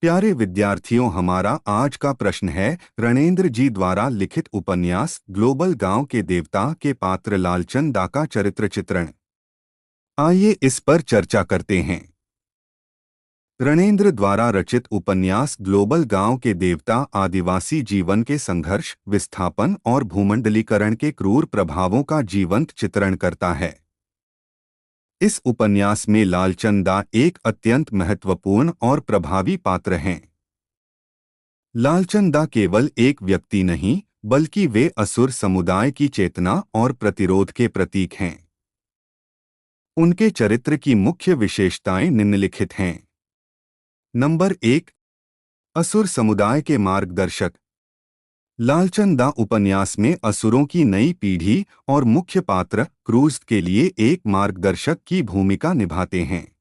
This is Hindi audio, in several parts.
प्यारे विद्यार्थियों, हमारा आज का प्रश्न है रणेंद्र जी द्वारा लिखित उपन्यास ग्लोबल गांव के देवता के पात्र लालचंद दा का चरित्र चित्रण। आइए इस पर चर्चा करते हैं। रणेंद्र द्वारा रचित उपन्यास ग्लोबल गांव के देवता आदिवासी जीवन के संघर्ष, विस्थापन और भूमंडलीकरण के क्रूर प्रभावों का जीवंत चित्रण करता है। इस उपन्यास में लालचंद दा एक अत्यंत महत्वपूर्ण और प्रभावी पात्र हैं। लालचंद दा केवल एक व्यक्ति नहीं, बल्कि वे असुर समुदाय की चेतना और प्रतिरोध के प्रतीक हैं। उनके चरित्र की मुख्य विशेषताएं निम्नलिखित हैं। नंबर 1, असुर समुदाय के मार्गदर्शक। लालचंद दा उपन्यास में असुरों की नई पीढ़ी और मुख्य पात्र क्रूज के लिए एक मार्गदर्शक की भूमिका निभाते हैं।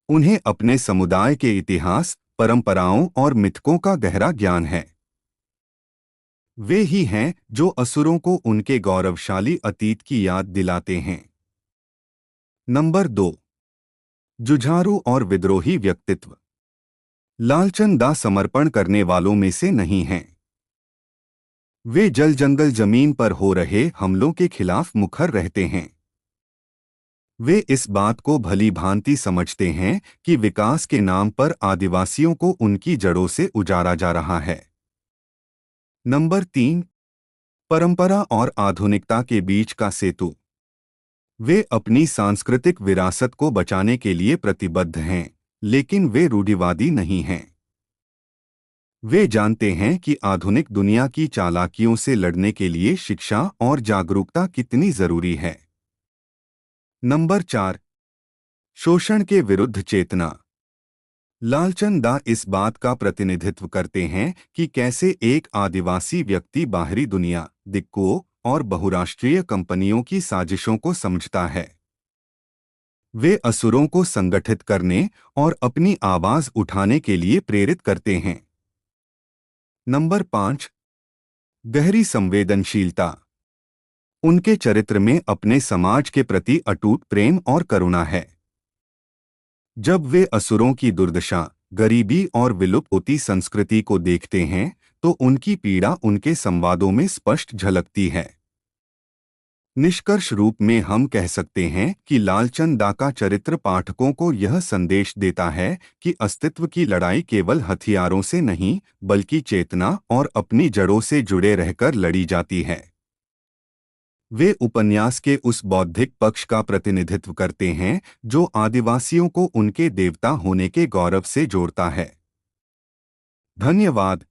उन्हें अपने समुदाय के इतिहास, परंपराओं और मिथकों का गहरा ज्ञान है। वे ही हैं जो असुरों को उनके गौरवशाली अतीत की याद दिलाते हैं। नंबर 2, जुझारू और विद्रोही व्यक्तित्व। लालचंद दा समर्पण करने वालों में से नहीं हैं। वे जल जंगल जमीन पर हो रहे हमलों के खिलाफ मुखर रहते हैं। वे इस बात को भली भांति समझते हैं कि विकास के नाम पर आदिवासियों को उनकी जड़ों से उजाड़ा जा रहा है। नंबर 3, परंपरा और आधुनिकता के बीच का सेतु। वे अपनी सांस्कृतिक विरासत को बचाने के लिए प्रतिबद्ध हैं, लेकिन वे रूढ़िवादी नहीं हैं। वे जानते हैं कि आधुनिक दुनिया की चालाकियों से लड़ने के लिए शिक्षा और जागरूकता कितनी जरूरी है। नंबर 4, शोषण के विरुद्ध चेतना। लालचंद दा इस बात का प्रतिनिधित्व करते हैं कि कैसे एक आदिवासी व्यक्ति बाहरी दुनिया, दिक्कों और बहुराष्ट्रीय कंपनियों की साजिशों को समझता है। वे असुरों को संगठित करने और अपनी आवाज उठाने के लिए प्रेरित करते हैं। नंबर 5, गहरी संवेदनशीलता। उनके चरित्र में अपने समाज के प्रति अटूट प्रेम और करुणा है। जब वे असुरों की दुर्दशा, गरीबी और विलुप्त होती संस्कृति को देखते हैं, तो उनकी पीड़ा उनके संवादों में स्पष्ट झलकती है। निष्कर्ष रूप में हम कह सकते हैं कि लालचंद दा का चरित्र पाठकों को यह संदेश देता है कि अस्तित्व की लड़ाई केवल हथियारों से नहीं, बल्कि चेतना और अपनी जड़ों से जुड़े रहकर लड़ी जाती है। वे उपन्यास के उस बौद्धिक पक्ष का प्रतिनिधित्व करते हैं जो आदिवासियों को उनके देवता होने के गौरव से जोड़ता है। धन्यवाद।